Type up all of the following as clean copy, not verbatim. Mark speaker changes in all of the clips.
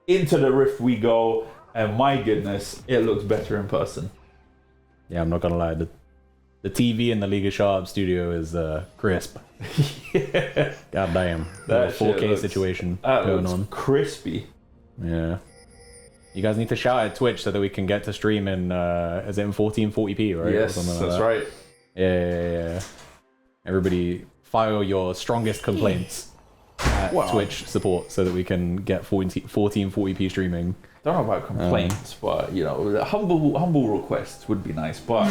Speaker 1: into the Rift we go, and my goodness, it looks better in person.
Speaker 2: Yeah, I'm not gonna lie. The TV in the League of Sharp studio is crisp.
Speaker 1: Yeah.
Speaker 2: God damn.
Speaker 1: That
Speaker 2: 4K situation going on.
Speaker 1: Crispy.
Speaker 2: Yeah. You guys need to shout at Twitch so that we can get to stream in, is it in 1440p, right?
Speaker 1: Yes, that's right.
Speaker 2: Yeah. Everybody file your strongest complaints at Twitch support so that we can get 1440p streaming.
Speaker 1: Don't know about complaints, but you know, humble requests would be nice. But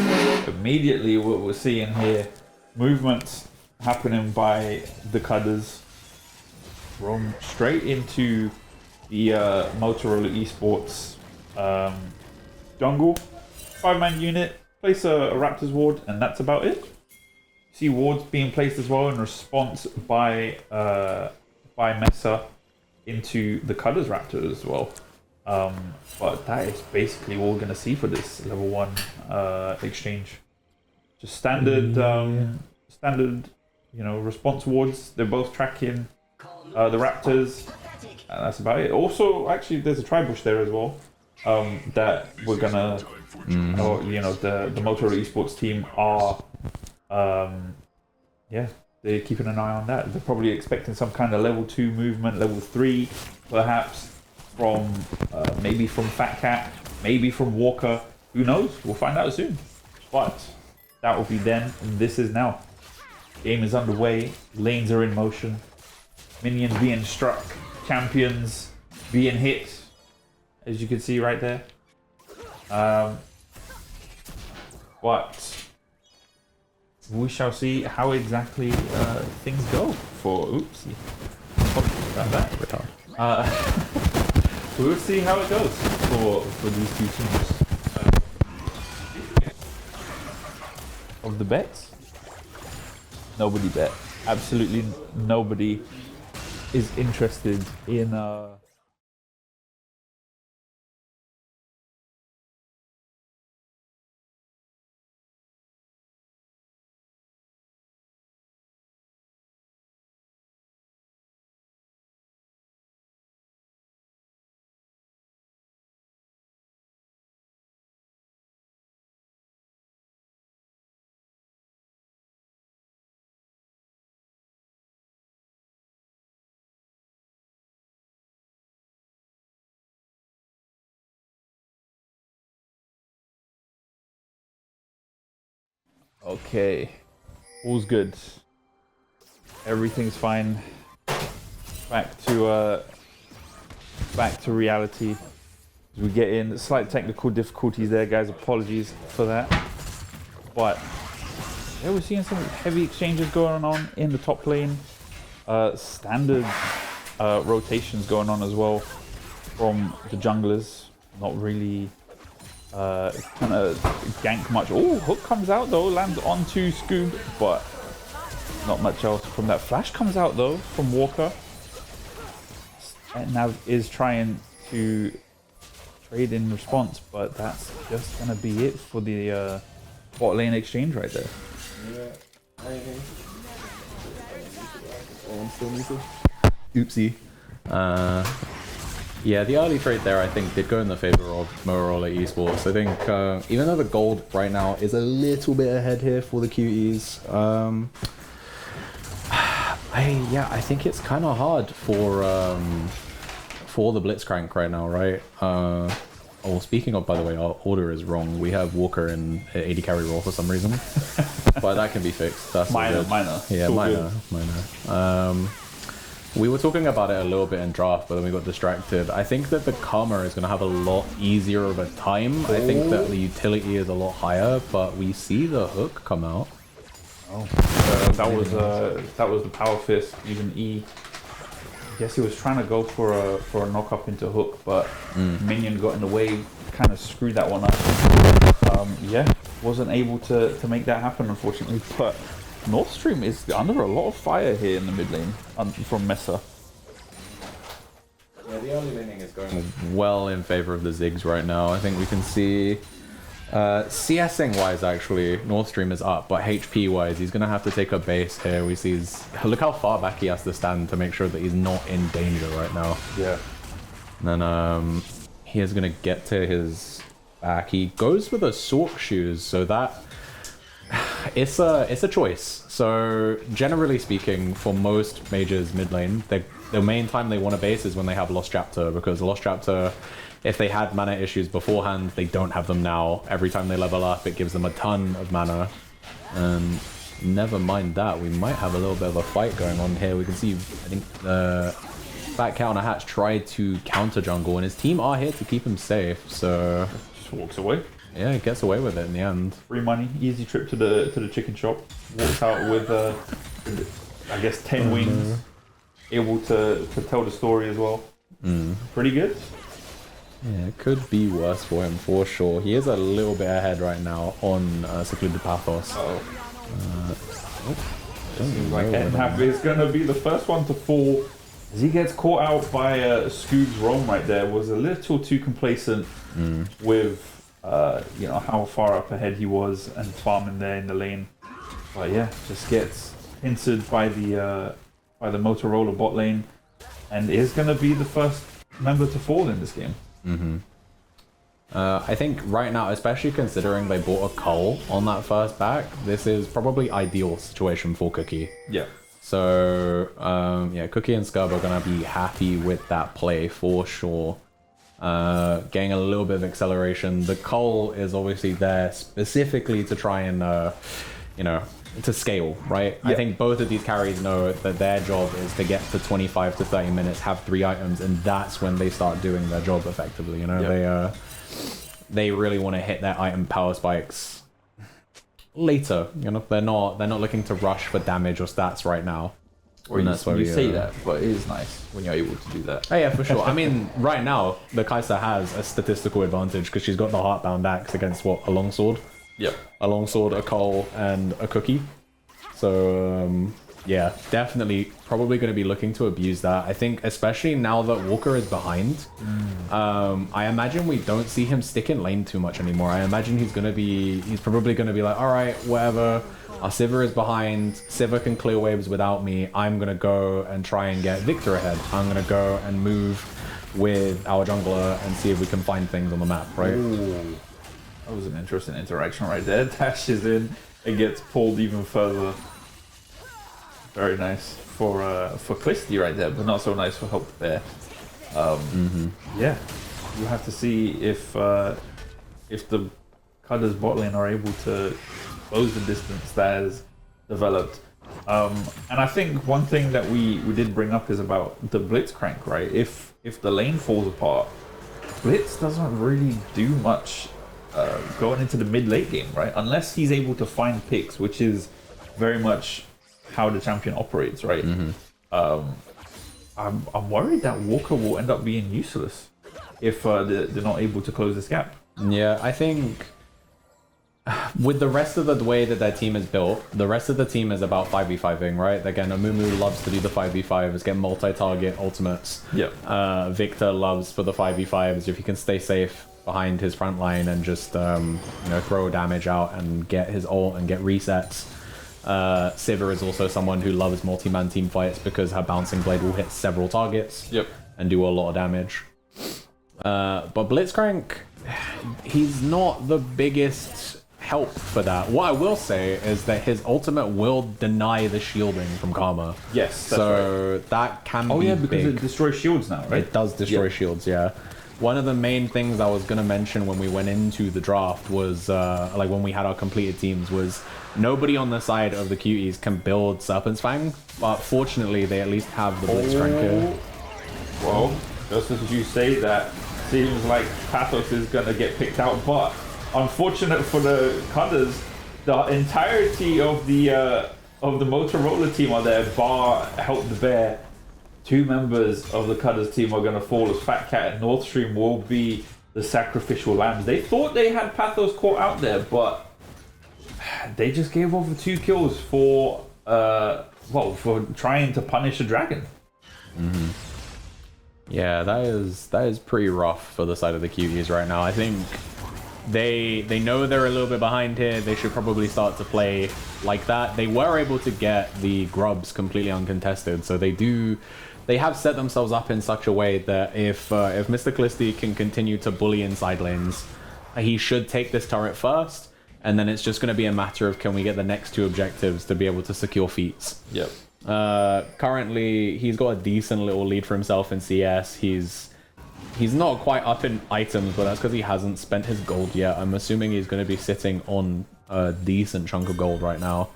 Speaker 1: immediately, what we're seeing here, movements happening by the Cudders, from straight into the Motorola eSports jungle, 5-man unit, place a Raptors ward, and that's about it. See wards being placed as well in response by Mesa into the Cudders Raptors as well. But that is basically all we're going to see for this level 1 exchange. Just standard, you know, response wards. They're both tracking the Raptors, and that's about it. Also, actually, there's a tri-bush there as well. That we're gonna, or, you know, the Motorola eSports team are, yeah, they're keeping an eye on that. They're probably expecting some kind of level 2 movement, level 3, perhaps. From maybe from Fat Cat, maybe from Walker. Who knows? We'll find out soon. But that will be then. And this is now. Game is underway. Lanes are in motion. Minions being struck. Champions being hit. As you can see right there. But we shall see how exactly things go for. Oopsie. About that. We'll see how it goes for these two teams. Of the bets, nobody bet. Absolutely nobody is interested in Okay, all's good. Everything's fine. Back to reality. We get in slight technical difficulties there, guys. Apologies for that. But yeah, we're seeing some heavy exchanges going on in the top lane. Standard rotations going on as well from the junglers. Not really kind of gank much. Oh, hook comes out though, lands onto Scoob, but not much else from that. Flash comes out though from Walker. And Nav is trying to trade in response, but that's just gonna be it for the bot lane exchange right there.
Speaker 2: Oopsie. Yeah, the early trade there, I think, did go in the favor of Motorola eSports. I think, even though the gold right now is a little bit ahead here for the Cuties, I think it's kind of hard for the Blitzcrank right now, right? Oh, speaking of, by the way, our order is wrong. We have Walker in 80 carry role for some reason, but that can be fixed. That's
Speaker 1: minor.
Speaker 2: Yeah, minor. We were talking about it a little bit in draft, but then we got distracted. I think that the Karma is going to have a lot easier of a time. I think that the utility is a lot higher, but we see the hook come out.
Speaker 1: Oh, that was the power fist. Even E. I guess he was trying to go for a knock up into hook, but minion got in the way, kind of screwed that one up. Yeah, wasn't able to make that happen, unfortunately. But North Stream is under a lot of fire here in the mid lane from Mesa.
Speaker 2: Yeah, the early laning is going well in favor of the Ziggs right now. I think we can see CSing wise, actually, North Stream is up, but HP wise, he's going to have to take a base here. We see look how far back he has to stand to make sure that he's not in danger right now.
Speaker 1: Yeah.
Speaker 2: And then he is going to get to his back. He goes with a Sork shoes, so that it's a choice. So generally speaking, for most mages mid lane, the main time they want to base is when they have Lost Chapter, because Lost Chapter, if they had mana issues beforehand, they don't have them now. Every time they level up, it gives them a ton of mana. And never mind that, we might have a little bit of a fight going on here. We can see, I think the Fat Cow and a Hatch tried to counter jungle, and his team are here to keep him safe, so
Speaker 1: Just walks away.
Speaker 2: yeah, he gets away with it in the end.
Speaker 1: Free money, easy trip to the chicken shop. Walks out with, I guess, 10 wings. Able to tell the story as well. Pretty good.
Speaker 2: Yeah, it could be worse for him for sure. He is a little bit ahead right now on Secluded Pathos.
Speaker 1: Seems like Ettenhap is going to be the first one to fall. As he gets caught out by Scoob's roam right there, was a little too complacent with how far up ahead he was and farming there in the lane. But yeah, just gets hinted by the Motorola bot lane, and is going to be the first member to fall in this game.
Speaker 2: I think right now, especially considering they bought a Cull on that first back, this is probably ideal situation for Cookie.
Speaker 1: Yeah.
Speaker 2: So yeah, Cookie and Scub are gonna be happy with that play for sure. Getting a little bit of acceleration. The Cull is obviously there specifically to try and to scale, right?
Speaker 1: Yeah.
Speaker 2: I think both of these carries know that their job is to get to 25 to 30 minutes, have 3 items, and that's when they start doing their job effectively.
Speaker 1: Yeah.
Speaker 2: They really want to hit their item power spikes later. They're not looking to rush for damage or stats right now.
Speaker 1: Or you say that, but it is nice when you're able to do that.
Speaker 2: Oh yeah, for sure. I mean, right now the Kai'Sa has a statistical advantage because she's got the Heartbound Axe against a longsword.
Speaker 1: Yep.
Speaker 2: A longsword, a Cull, and a Cookie. So yeah, definitely probably going to be looking to abuse that. I think especially now that Walker is behind, I imagine we don't see him stick in lane too much anymore. I imagine he's probably going to be like, all right, whatever. Our Sivir is behind. Sivir can clear waves without me. I'm going to go and try and get Victor ahead. I'm going to go and move with our jungler and see if we can find things on the map, right?
Speaker 1: Ooh. That was an interesting interaction right there. Dashes in and gets pulled even further. Very nice for Clisty right there, but not so nice for Help there. Yeah, you have to see if the Cudders bot lane are able to close the distance that has developed. And I think one thing that we did bring up is about the Blitzcrank, right? If the lane falls apart, Blitz doesn't really do much going into the mid-late game, right? Unless he's able to find picks, which is very much how the champion operates, right? I'm worried that Walker will end up being useless if they're not able to close this gap.
Speaker 2: Yeah, I think with the rest of the way that their team is built, the rest of the team is about 5v5ing, right? Again, Amumu loves to do the 5v5s, get multi-target ultimates.
Speaker 1: Yeah.
Speaker 2: Victor loves for the 5v5s if he can stay safe behind his front line and just throw damage out and get his ult and get resets. Sivir is also someone who loves multi-man team fights because her bouncing blade will hit several targets and do a lot of damage. But Blitzcrank, he's not the biggest help for that. What I will say is that his ultimate will deny the shielding from Karma.
Speaker 1: Yes, that's
Speaker 2: so
Speaker 1: right.
Speaker 2: that can be
Speaker 1: because
Speaker 2: big.
Speaker 1: it destroys shields now, right?
Speaker 2: It does destroy shields, yeah. One of the main things I was going to mention when we went into the draft was, when we had our completed teams, was nobody on the side of the Cuties can build Serpent's Fang, but fortunately they at least have the Blitzcrank here.
Speaker 1: Well, just as you say that, seems like Pathos is going to get picked out, but unfortunate for the Cudders, the entirety of the Motorola team are there, bar Help the Bear. 2 members of the Cudders team are going to fall as Fat Cat and Northstream will be the sacrificial lambs. They thought they had Pathos caught out there, but they just gave over 2 kills for trying to punish a dragon.
Speaker 2: Yeah, that is pretty rough for the side of the Cuties right now. I think they know they're a little bit behind here. They should probably start to play like that. They were able to get the grubs completely uncontested, so they do they have set themselves up in such a way that if Mr. Callisti can continue to bully inside lanes, he should take this turret first, and then it's just going to be a matter of can we get the next 2 objectives to be able to secure feats.
Speaker 1: Yep.
Speaker 2: Currently, he's got a decent little lead for himself in CS. He's not quite up in items, but that's because he hasn't spent his gold yet. I'm assuming he's going to be sitting on a decent chunk of gold right now.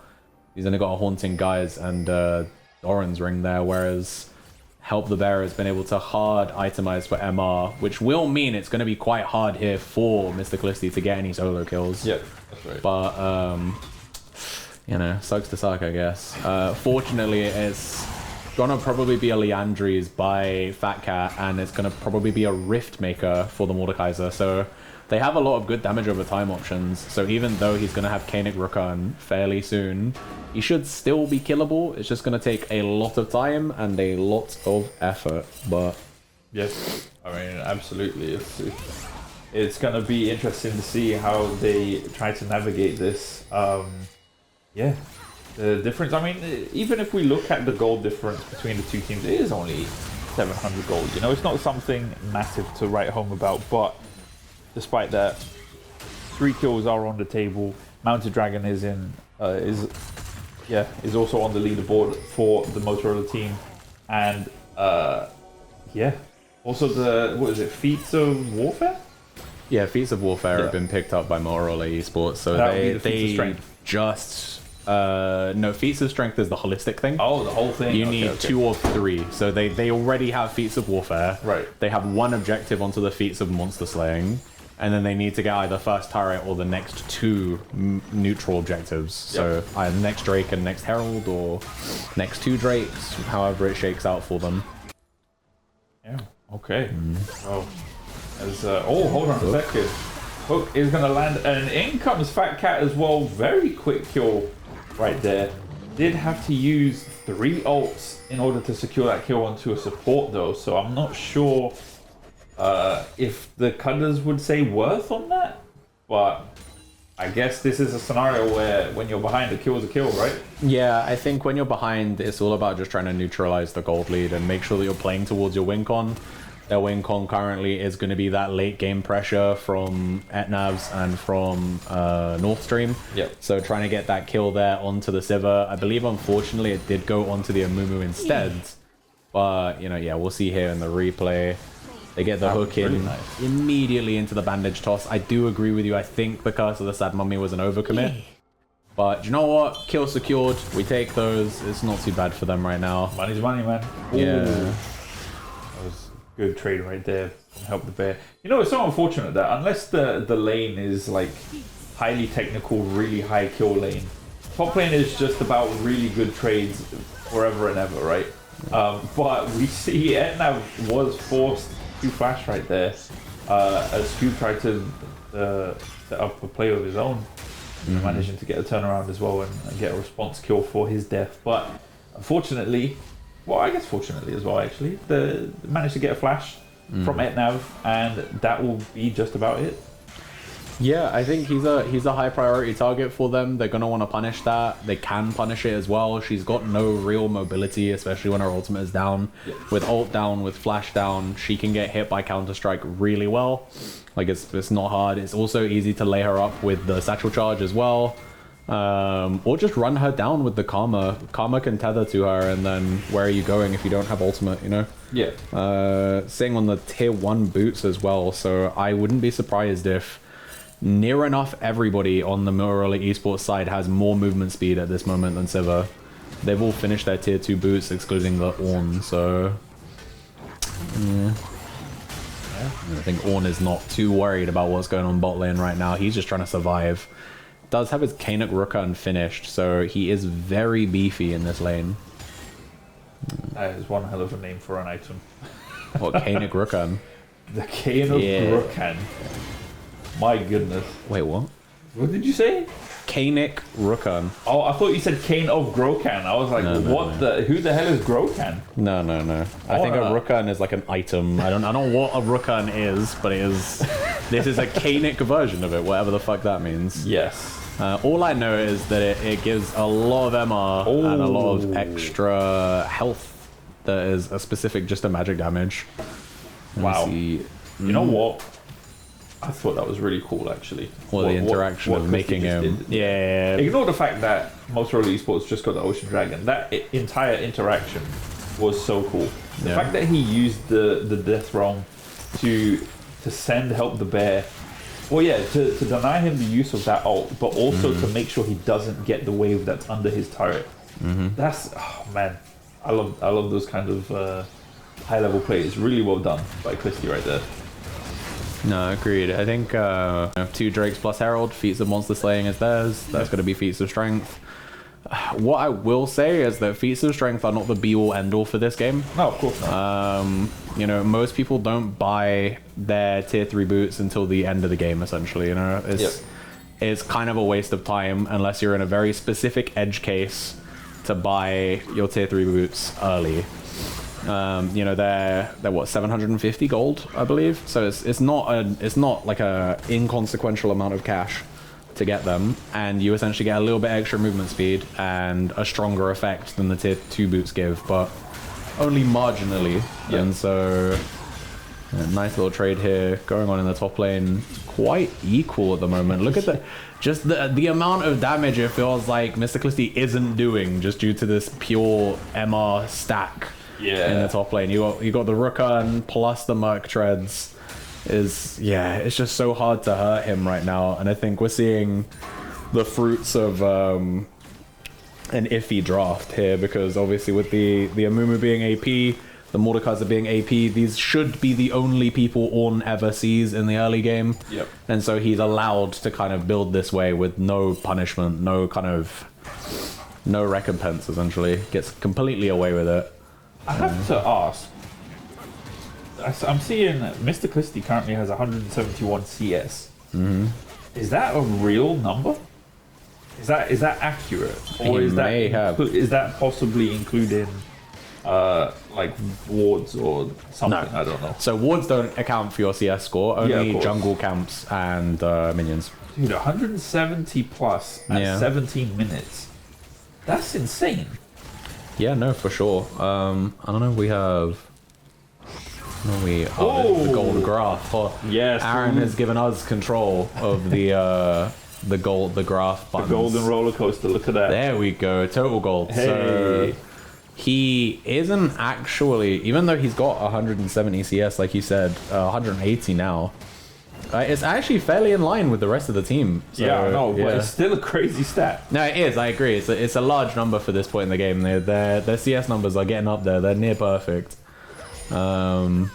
Speaker 2: He's only got a Haunting Guise and Doran's Ring there, whereas Help the Bearer has been able to hard itemize for MR, which will mean it's going to be quite hard here for Mr. Callisti to get any solo kills.
Speaker 1: Yeah, that's right.
Speaker 2: But, you know, sucks to suck, I guess. Fortunately, it's gonna probably be a Leandries by Fat Cat, and it's gonna probably be a Rift Maker for the Mordekaiser. So they have a lot of good damage over time options. So even though he's gonna have Kainic Rukan fairly soon, he should still be killable. It's just gonna take a lot of time and a lot of effort. But
Speaker 1: yes, I mean, absolutely. It's gonna be interesting to see how they try to navigate this. Yeah, the difference, I mean, even if we look at the gold difference between the 2 teams, it is only 700 gold. You know, it's not something massive to write home about, but despite that, 3 kills are on the table. Mounted Dragon is also on the leaderboard for the Motorola team. And, yeah, also what is it, Feats of Warfare?
Speaker 2: yeah, Feats of Warfare have been picked up by Motorola eSports, so they just... no, Feats of Strength is the holistic thing.
Speaker 1: Oh, the whole thing.
Speaker 2: You need 2 or 3. So they already have Feats of Warfare.
Speaker 1: Right.
Speaker 2: They have 1 objective onto the Feats of Monster Slaying. And then they need to get either first turret or the next 2 neutral objectives.
Speaker 1: Yep.
Speaker 2: So either next Drake and next Herald, or next 2 Drakes, however it shakes out for them.
Speaker 1: Yeah, okay. Oh, hold on a second. Hook is going to land, and in comes Fat Cat as well. Very quick kill right there. Did have to use 3 ults in order to secure that kill onto a support though, so I'm not sure if the Cudders would say worth on that, but I guess this is a scenario where when you're behind, a kill is a kill, right?
Speaker 2: Yeah, I think when you're behind, it's all about just trying to neutralize the gold lead and make sure that you're playing towards your win con. Their win con currently is going to be that late game pressure from Etnavs and from North Stream.
Speaker 1: Yep.
Speaker 2: So trying to get that kill there onto the Sivir. I believe, unfortunately, it did go onto the Amumu instead. But, you know, yeah, we'll see here in the replay. They get the hook in immediately into the bandage toss. I do agree with you. I think the Curse of the Sad Mummy was an overcommit. But you know what? Kill secured. We take those. It's not too bad for them right now.
Speaker 1: Money's money, man. Ooh.
Speaker 2: Yeah.
Speaker 1: That was a good trade right there. Help the bear. You know, it's so unfortunate that unless the lane is like highly technical, really high kill lane, top lane is just about really good trades forever and ever, right? But we see Etna was forced to flash right there as Cube tried to set up a play of his own, managing to get a turnaround as well and get a response kill for his death. But unfortunately, well, I guess fortunately as well, actually, they managed to get a flash from Etnav, and that will be just about it.
Speaker 2: Yeah, I think he's a high priority target for them. They're gonna want to punish that. They can punish it as well. She's got no real mobility, especially when her ultimate is down. Yep. With ult down, with flash down, she can get hit by Counter-Strike really well. Like, it's not hard. It's also easy to lay her up with the satchel charge as well. Or just run her down with the Karma. Karma can tether to her, and then where are you going if you don't have ultimate, you know?
Speaker 1: Yeah.
Speaker 2: Sitting on the tier 1 boots as well, so I wouldn't be surprised if near enough everybody on the Motorola eSports side has more movement speed at this moment than Sivir. They've all finished their tier 2 boots, excluding the Ornn, so yeah. I think Ornn is not too worried about what's going on bot lane right now. He's just trying to survive. Does have his Kainic Rukan finished, so he is very beefy in this lane.
Speaker 1: That is one hell of a name for an item.
Speaker 2: What, Kainic Rukan?
Speaker 1: The Kainic Rukan. My goodness.
Speaker 2: Wait, what?
Speaker 1: What did you say?
Speaker 2: Kainic Rukan.
Speaker 1: Oh, I thought you said Kane of Grokan. I was like, who the hell is Grokan?
Speaker 2: No. I think a Rukan is like an item. I don't know what a Rukan is, but it is. This is a Kainic version of it, whatever the fuck that means.
Speaker 1: Yes.
Speaker 2: All I know is that it gives a lot of MR and a lot of extra health that is a specific just a magic damage.
Speaker 1: Wow. You know what? I thought that was really cool, actually.
Speaker 2: Well, the interaction of making him... Yeah.
Speaker 1: Ignore the fact that Motorola eSports just got the Ocean Dragon. That entire interaction was so cool. The fact that he used the Death Realm to send help the bear. Well, yeah, to deny him the use of that ult, but also to make sure he doesn't get the wave that's under his turret. That's... Oh, man. I love those kind of high-level plays. Really well done by Christie right there.
Speaker 2: No, agreed. I think 2 Drakes plus Herald, feats of monster slaying is theirs. That's going to be feats of strength. What I will say is that feats of strength are not the be-all end-all for this game.
Speaker 1: No, of course not.
Speaker 2: You know, most people don't buy their tier 3 boots until the end of the game, essentially. You know, it's kind of a waste of time unless you're in a very specific edge case to buy your tier 3 boots early. You know, they're what, 750 gold, I believe. So it's not like a inconsequential amount of cash to get them, and you essentially get a little bit extra movement speed and a stronger effect than the tier 2 boots give, but only marginally. And so nice little trade here going on in the top lane, quite equal at the moment. Look at the amount of damage it feels like Mr. Clisty isn't doing just due to this pure MR stack. In the top lane, you got the Rookan plus the Merc Treads. It's just so hard to hurt him right now, and I think we're seeing the fruits of an iffy draft here, because obviously with the Amumu being AP, the Mordekaiser being AP, these should be the only people Ornn ever sees in the early game. And so he's allowed to kind of build this way with no punishment, no recompense, essentially. Gets completely away with it.
Speaker 1: I have to ask. I'm seeing Mr. Clisty currently has 171 CS. Is that a real number? Is that accurate, or is that possibly including like wards or something? No. I don't know.
Speaker 2: So wards don't account for your CS score. Only jungle camps and minions.
Speaker 1: Dude, 170 plus at 17 minutes. That's insane.
Speaker 2: Yeah, no, for sure. I don't know. We have. The gold graph.
Speaker 1: Yes,
Speaker 2: Aaron has given us control of the graph buttons.
Speaker 1: The golden roller coaster. Look at that.
Speaker 2: There we go. Total gold.
Speaker 1: Hey.
Speaker 2: So he isn't actually, even though he's got 170 CS, like you said, 180 now. It's actually fairly in line with the rest of the team. So,
Speaker 1: I know, but it's still a crazy stat.
Speaker 2: No, it is. I agree. It's a large number for this point in the game. Their CS numbers are getting up there. They're near perfect. There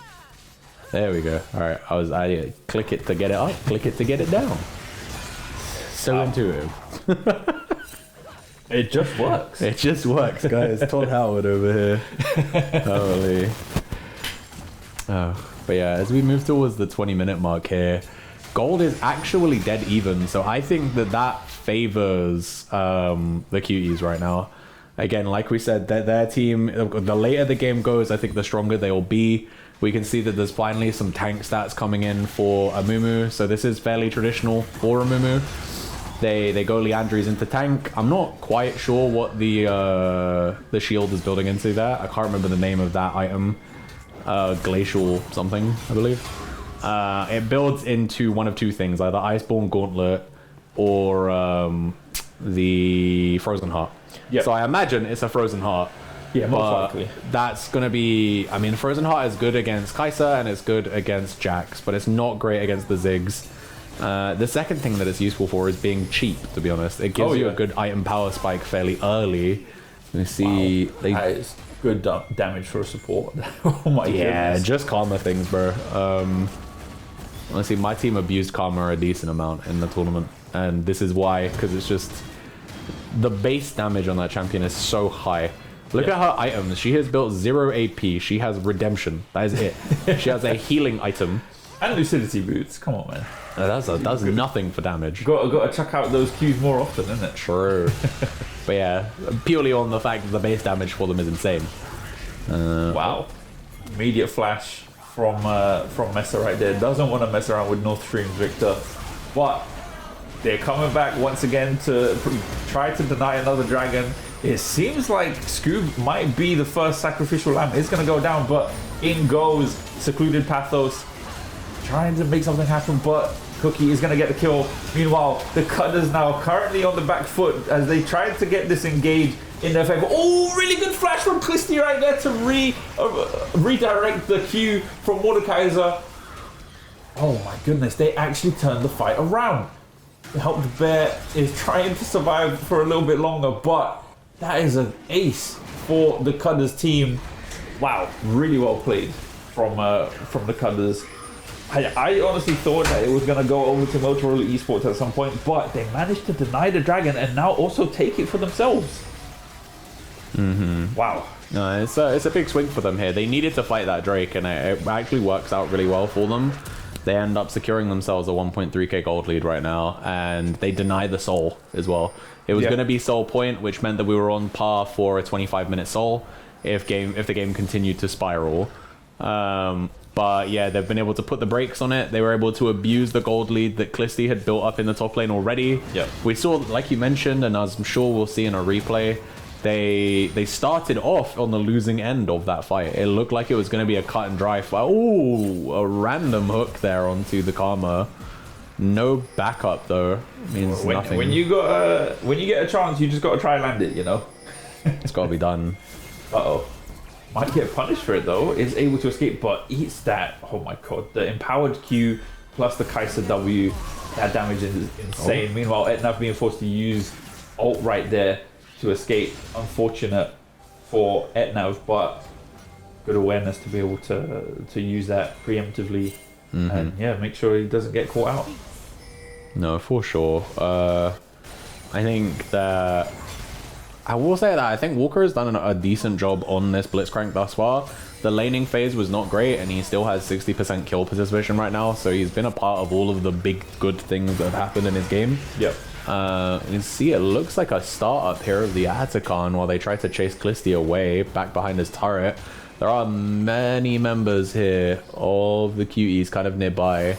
Speaker 2: we go. All right, I click it to get it up, click it to get it down. So intuitive.
Speaker 1: It just works.
Speaker 2: It just works, guys. Todd Howard over here. Holy. But yeah, as we move towards the 20-minute mark here, gold is actually dead even. So I think that favors the Cuties right now. Again, like we said, their team, the later the game goes, I think the stronger they will be. We can see that there's finally some tank stats coming in for Amumu. So this is fairly traditional for Amumu. They go Leandries into tank. I'm not quite sure what the shield is building into there. I can't remember the name of that item. Glacial something, I believe. It builds into one of two things, either Iceborne Gauntlet or the Frozen Heart.
Speaker 1: Yep.
Speaker 2: So I imagine it's a Frozen Heart.
Speaker 1: Yeah, most likely.
Speaker 2: That's going to be... I mean, Frozen Heart is good against Kai'Sa and it's good against Jax, but it's not great against the Ziggs. The second thing that it's useful for is being cheap, to be honest. It gives you a good item power spike fairly early. You see...
Speaker 1: Wow. That is good damage for a support. Oh my goodness.
Speaker 2: Yeah, just Karma things, bro. Honestly, my team abused Karma a decent amount in the tournament. And this is why, because it's just... The base damage on that champion is so high. Look at her items. She has built 0 AP. She has Redemption. That is it. She has a healing item.
Speaker 1: And Lucidity boots. Come on, man.
Speaker 2: That's nothing for damage.
Speaker 1: Got to check out those Qs more often, isn't it?
Speaker 2: True. But yeah, purely on the fact that the base damage for them is insane.
Speaker 1: Wow. Immediate flash from Messer right there. Doesn't want to mess around with North Stream Victor. But They're coming back once again to try to deny another dragon. It seems like Scoob might be the first sacrificial lamb. It's going to go down, but in goes Secluded Pathos, trying to make something happen, but Cookie is going to get the kill. Meanwhile, the Cudders now currently on the back foot as they tried to get this engaged in their favor. Oh, really good flash from Clisty right there to redirect the Q from Mordekaiser. Oh my goodness, they actually turned the fight around. The Help the Bear is trying to survive for a little bit longer, but that is an ace for the Cudders team. Wow, really well played from the Cudders. I honestly thought that it was going to go over to Motorola eSports at some point, but they managed to deny the dragon and now also take it for themselves. Wow.
Speaker 2: No, it's a big swing for them here. They needed to fight that Drake, and it actually works out really well for them. They end up securing themselves a 1.3k gold lead right now, and they deny the soul as well. It was going to be soul point, which meant that we were on par for a 25-minute soul if the game continued to spiral. But yeah, they've been able to put the brakes on it. They were able to abuse the gold lead that Clisty had built up in the top lane already.
Speaker 1: Yep. We
Speaker 2: saw, like you mentioned, and as I'm sure we'll see in a replay, they started off on the losing end of that fight. It looked like it was going to be a cut and dry fight. Oh, a random hook there onto the Karma. No backup though. Means nothing.
Speaker 1: When you get a chance, you just got to try and land it. You know.
Speaker 2: It's got to be done.
Speaker 1: Uh-oh. Might get punished for it though. Is able to escape, but eats that. Oh my god. The empowered Q plus the Kai'Sa W. That damage is insane. Meanwhile, Etnav being forced to use ult right there to escape. Unfortunate for Etnav, but good awareness to be able to use that preemptively. And yeah, make sure he doesn't get caught out.
Speaker 2: No, for sure. I think that I will say that I think Walker has done a decent job on this Blitzcrank thus far. The laning phase was not great, and he still has 60% kill participation right now, so he's been a part of all of the big good things that have happened in his game.
Speaker 1: Yep.
Speaker 2: You can see it looks like a start up here of the Atacon while they try to chase Clisty away back behind his turret. There are many members here of the Cuties kind of nearby.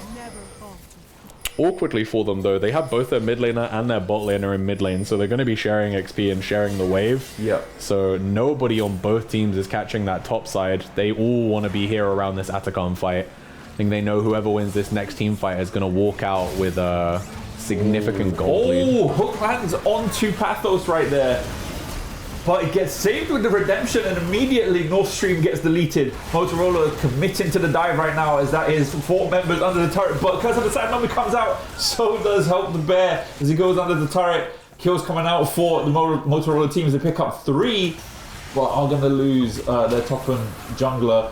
Speaker 2: Awkwardly for them though, they have both their mid laner and their bot laner in mid lane, so they're going to be sharing XP and sharing the wave.
Speaker 1: Yep.
Speaker 2: So nobody on both teams is catching that top side. They all want to be here around this Atacon fight. I think they know whoever wins this next team fight is going to walk out with a significant gold lead.
Speaker 1: Oh, hook lands onto Pathos right there. But it gets saved with the redemption, and immediately North Stream gets deleted. Motorola committing to the dive right now, as that is 4 members under the turret. But because of the side number comes out, so does Help the Bear as he goes under the turret. Kills coming out for the Motorola teams. They pick up 3, but are going to lose their top and jungler.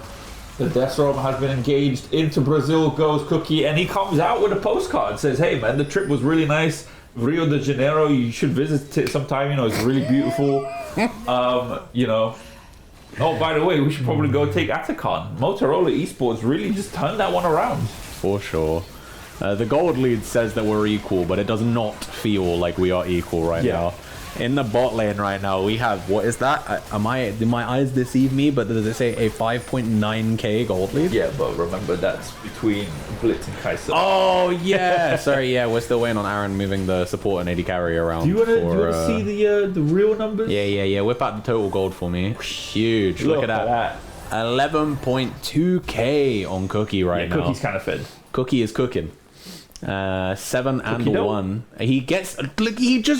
Speaker 1: The Deathstorm has been engaged. Into Brazil goes Cookie, and he comes out with a postcard. Says, hey man, the trip was really nice. Rio de Janeiro, you should visit it sometime. You know, it's really beautiful. You know. Oh, by the way, we should probably go take Atacon. Motorola eSports really just turned that one around.
Speaker 2: For sure. The gold lead says that we're equal, but it does not feel like we are equal right now. In the bot lane right now, we have, what is that? Did my eyes deceive me? But does it say a 5.9k gold lead?
Speaker 1: Yeah, but remember that's between Blitz and Kai'Sa.
Speaker 2: Oh, yeah. Sorry, yeah, we're still waiting on Aaron moving the support and AD carry around.
Speaker 1: Do you want to see the real numbers?
Speaker 2: Yeah. Whip out the total gold for me. Huge. Look at that. 11.2k on Cookie right now.
Speaker 1: Cookie's kind of fed.
Speaker 2: Cookie is cooking. 7 and 1. He just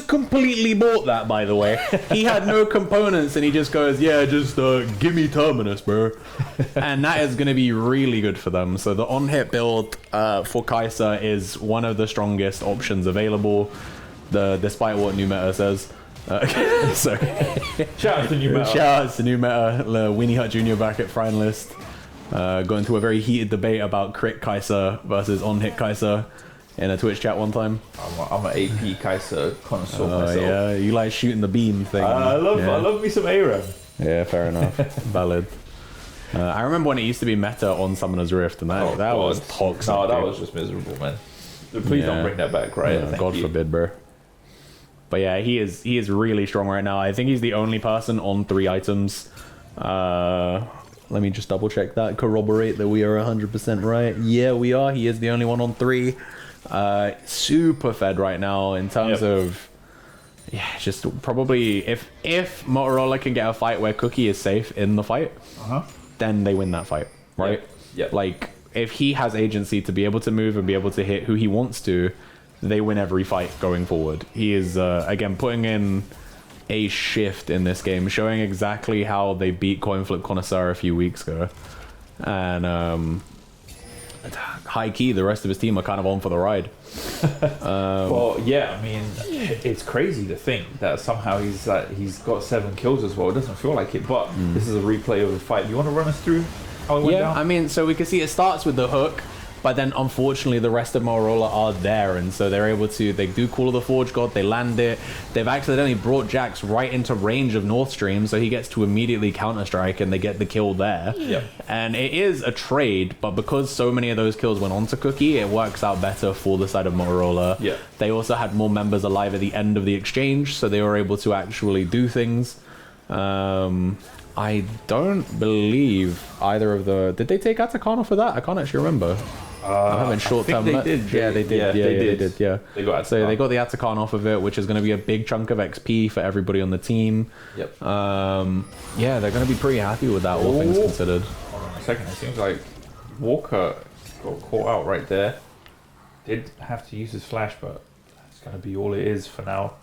Speaker 2: completely bought that, by the way. He had no components and he just goes, yeah, just give me Terminus, bro. And that is going to be really good for them. So the on-hit build for Kai'Sa is one of the strongest options available, despite what new meta says. Sorry.
Speaker 1: Shout out to new meta.
Speaker 2: Shout out to new meta. Winnie Hut Jr. back at finalist. Got into a very heated debate about crit Kai'Sa versus on-hit Kai'Sa in a Twitch chat one time.
Speaker 1: I'm an AP Kai'Sa connoisseur myself.
Speaker 2: Yeah, you like shooting the beam thing.
Speaker 1: I love me some ARAM.
Speaker 2: Yeah, fair enough. Valid. I remember when it used to be meta on Summoner's Rift, and that was toxic.
Speaker 1: No, that was just miserable, man. Please don't bring that back, right?
Speaker 2: Yeah, God forbid, bro. But yeah, he is really strong right now. I think he's the only person on 3 items. Let me just double check that, corroborate that we are 100% right. Yeah, we are. He is the only one on 3. Super fed right now in terms of, yeah, just probably if Motorola can get a fight where Cookie is safe in the fight, then they win that fight, right?
Speaker 1: Yep.
Speaker 2: Like, if he has agency to be able to move and be able to hit who he wants to, they win every fight going forward. He is, again, putting in a shift in this game, showing exactly how they beat Coin Flip Connoisseur a few weeks ago. And high key, the rest of his team are kind of on for the ride.
Speaker 1: Well, yeah, I mean, it's crazy to think that somehow he's got 7 kills as well. It doesn't feel like it, but this is a replay of the fight. You want to run us through how it went down?
Speaker 2: I mean, so we can see it starts with the hook, but then unfortunately the rest of Motorola are there, and so they're able to, they do Call of the Forge God, they land it. They've accidentally brought Jax right into range of North Stream, so he gets to immediately counter-strike and they get the kill there. And it is a trade, but because so many of those kills went on to Cookie, it works out better for the side of Motorola. They also had more members alive at the end of the exchange, so they were able to actually do things. I don't believe either of the... Did they take Atacana for that? I can't actually remember. I haven't short-term...
Speaker 1: They did.
Speaker 2: Yeah, they did. They did.
Speaker 1: They got
Speaker 2: so they got the Atacana off of it, which is going to be a big chunk of XP for everybody on the team. Yeah, they're going to be pretty happy with that, all things considered.
Speaker 1: Hold on a second. It seems like Walker got caught out right there. Did have to use his flash, but that's going to be all it is for now.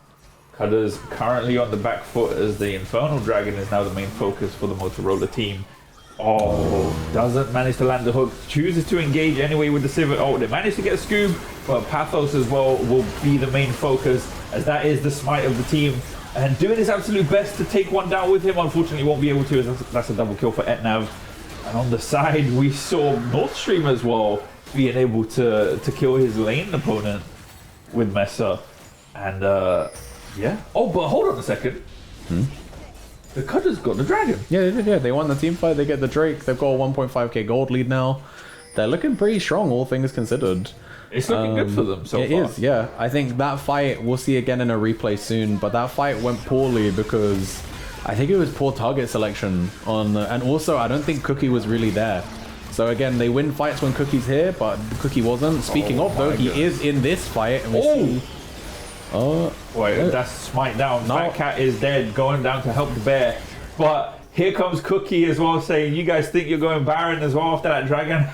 Speaker 1: Cudders currently on the back foot as the Infernal Dragon is now the main focus for the Motorola team. Doesn't manage to land the hook, chooses to engage anyway with the Civet. They managed to get a Scoob, but Pathos as well will be the main focus, as that is the smite of the team. And doing his absolute best to take one down with him, unfortunately won't be able to, as that's a double kill for Etnav. And on the side, we saw North Stream as well being able to kill his lane opponent with Mesa. And yeah. But hold on a second. The Cutters got the dragon.
Speaker 2: Yeah, they won the team fight. They get the Drake. They've got a 1.5k gold lead now. They're looking pretty strong, all things considered.
Speaker 1: It's looking good for them so far.
Speaker 2: It is, yeah. I think that fight we'll see again in a replay soon, but that fight went poorly because I think it was poor target selection on, and also I don't think Cookie was really there. So again, they win fights when Cookie's here, but Cookie wasn't. Speaking of though, he is in this fight. And
Speaker 1: Wait, that's smite down. Fat Cat is dead, going down to help the bear. But here comes Cookie as well, saying, you guys think you're going Baron as well after that dragon?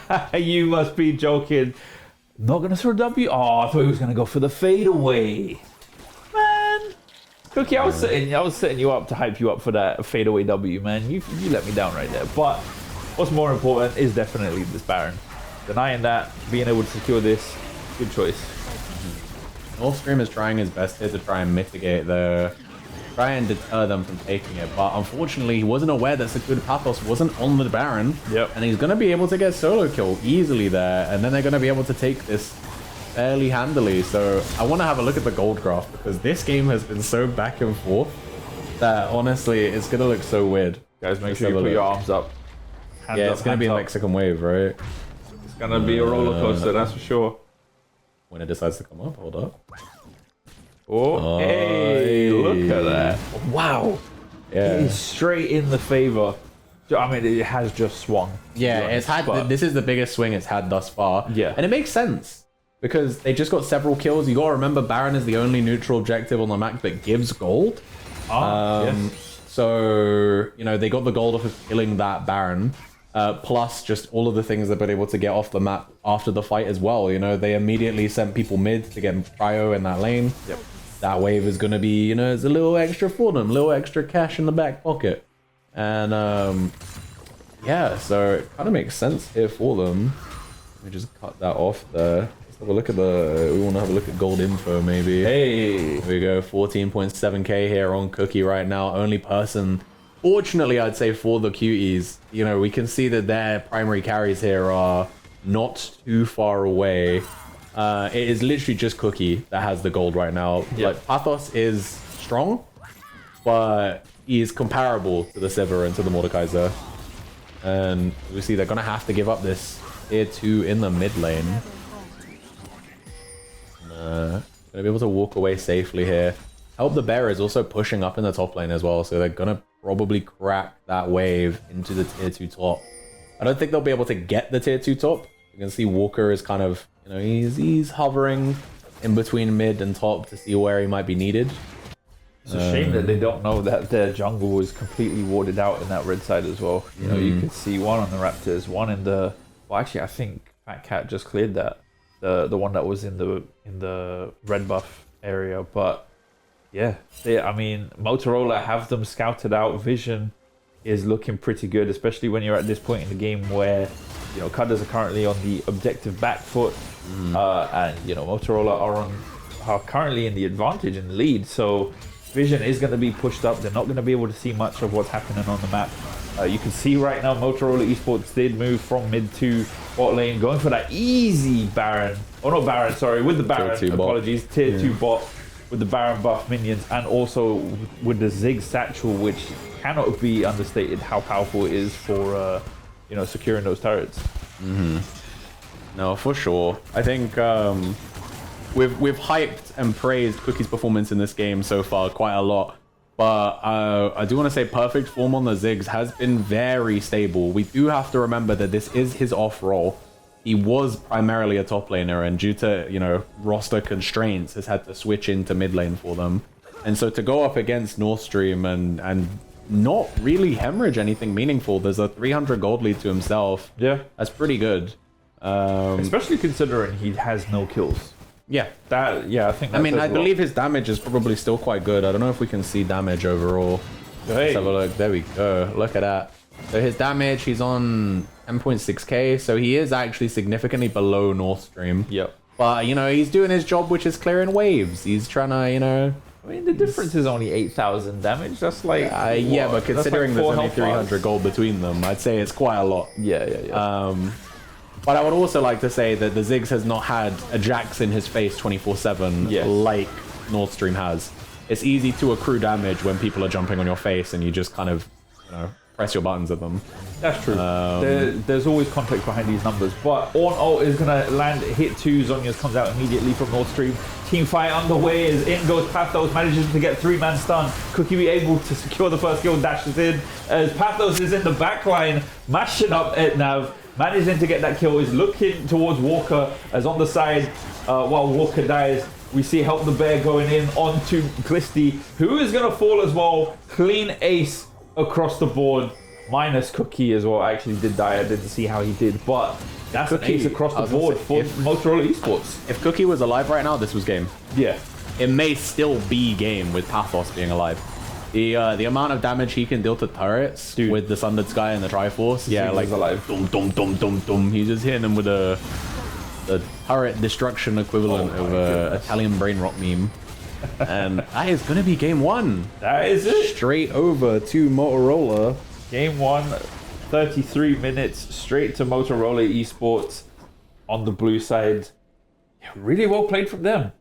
Speaker 1: You must be joking. Not going to throw a W? I thought he was going to go for the fadeaway. Man. Cookie, I was setting you up to hype you up for that fadeaway W, man. You let me down right there. But what's more important is definitely this Baron. Denying that, being able to secure this, good choice.
Speaker 2: North Stream is trying his best here to try and mitigate try and deter them from taking it, but unfortunately he wasn't aware that Secluded Pathos wasn't on the Baron, and he's going to be able to get solo kill easily there, and then they're going to be able to take this fairly handily. So I want to have a look at the gold graph, because this game has been so back and forth that honestly it's going to look so weird.
Speaker 1: Guys, make sure you put your arms up.
Speaker 2: It's going to be a Mexican wave, right?
Speaker 1: It's going to be a roller coaster, that's for sure.
Speaker 2: When it decides to come up, hold up.
Speaker 1: Hey, look at that. Wow.
Speaker 2: Yeah.
Speaker 1: It is straight in the favor. I mean, it has just swung.
Speaker 2: Yeah, it's had. This is the biggest swing it's had thus far.
Speaker 1: Yeah.
Speaker 2: And it makes sense because they just got several kills. You got to remember Baron is the only neutral objective on the map that gives gold.
Speaker 1: Yes.
Speaker 2: So, they got the gold off of killing that Baron. Plus just all of the things they've been able to get off the map after the fight as well. They immediately sent people mid to get cryo in that lane. That wave is going to be, it's a little extra for them, a little extra cash in the back pocket. And yeah, so it kind of makes sense here for them. Let me just cut that off there. Let's have a look at we want to have a look at gold info maybe.
Speaker 1: Hey,
Speaker 2: here we go, 14.7k here on Cookie right now. Only person, fortunately I'd say for the Cuties, we can see that their primary carries here are not too far away. It is literally just Cookie that has the gold right now. Like, Pathos is strong, but he is comparable to the Sivir and to the Mordekaiser. And we see they're going to have to give up this tier 2 in the mid lane. Going to be able to walk away safely here. Help the Bear is also pushing up in the top lane as well, so they're going to probably crack that wave into the tier 2 top. I don't think they'll be able to get the tier 2 top, You can see Walker is kind of, you know, he's hovering in between mid and top to see where he might be needed.
Speaker 1: It's a shame that they don't know that their jungle is completely warded out in that red side as well. You know, you could see one on the Raptors, one in the. Well, actually, I think Fat Cat just cleared that, the one that was in the red buff area. But yeah, I mean, Motorola have them scouted out. Vision is looking pretty good, especially when you're at this point in the game where, you know, Cudders are currently on the objective back foot, and you know Motorola are currently in the advantage and lead. So Vision is going to be pushed up. They're not going to be able to see much of what's happening on the map. You can see right now Motorola eSports did move from mid to bot lane, going for that easy Baron. Oh, not Baron, sorry, with the Baron. Apologies, tier 2 bot with the Baron buff minions, and also with the Zig Satchel, which cannot be understated how powerful it is for you know, securing those turrets.
Speaker 2: No, for sure. I think we've hyped and praised Cookie's performance in this game so far quite a lot, but I do want to say perfect form on the Ziggs has been very stable. We do have to remember that this is his off role. He was primarily a top laner, and due to, you know, roster constraints, has had to switch into mid lane for them. And so to go up against North Stream and not really hemorrhage anything meaningful, there's a 300 gold lead to himself.
Speaker 1: Yeah,
Speaker 2: that's pretty good.
Speaker 1: Especially considering he has no kills.
Speaker 2: Yeah,
Speaker 1: I think.
Speaker 2: I mean, I believe his damage is probably still quite good. I don't know if we can see damage overall.
Speaker 1: Hey.
Speaker 2: Let's have a look. There we go. Look at that. So his damage, he's on 10.6k, so he is actually significantly below North Stream.
Speaker 1: Yep.
Speaker 2: But, you know, he's doing his job, which is clearing waves. He's trying to, you know...
Speaker 1: I mean, the difference is only 8,000 damage. That's like...
Speaker 2: yeah, but considering there's only 300 gold between them, I'd say it's quite a lot.
Speaker 1: Yeah.
Speaker 2: But I would also like to say that the Ziggs has not had a Jax in his face 24/7 like North Stream has. It's easy to accrue damage when people are jumping on your face and you just kind of, you know, press your buttons at them.
Speaker 1: That's true. There's always context behind these numbers. But on ult is going to land, hit 2. Zhonya's comes out immediately from North Stream. Team fight underway as in goes Pathos, manages to get 3-man stun. Cookie be able to secure the first kill, dashes in. As Pathos is in the back line, mashing up at Nav. Managing to get that kill, is looking towards Walker as on the side while Walker dies. We see Help the Bear going in onto Glisty, who is going to fall as well. Clean ace across the board, minus Cookie as well. I actually did die, I didn't see how he did, but that's an ace across the board for Motorola eSports.
Speaker 2: If Cookie was alive right now, this was game.
Speaker 1: Yeah.
Speaker 2: It may still be game with Pathos being alive. The amount of damage he can deal to turrets with the Sundered Sky and the Triforce, like
Speaker 1: alive.
Speaker 2: Dum dum dum dum dum. He's just hitting them with the turret destruction equivalent of a Italian brain rot meme. And that is gonna be game 1.
Speaker 1: That is it.
Speaker 2: Straight over to Motorola.
Speaker 1: Game 1, 33 minutes straight to Motorola eSports on the blue side. Really well played from them.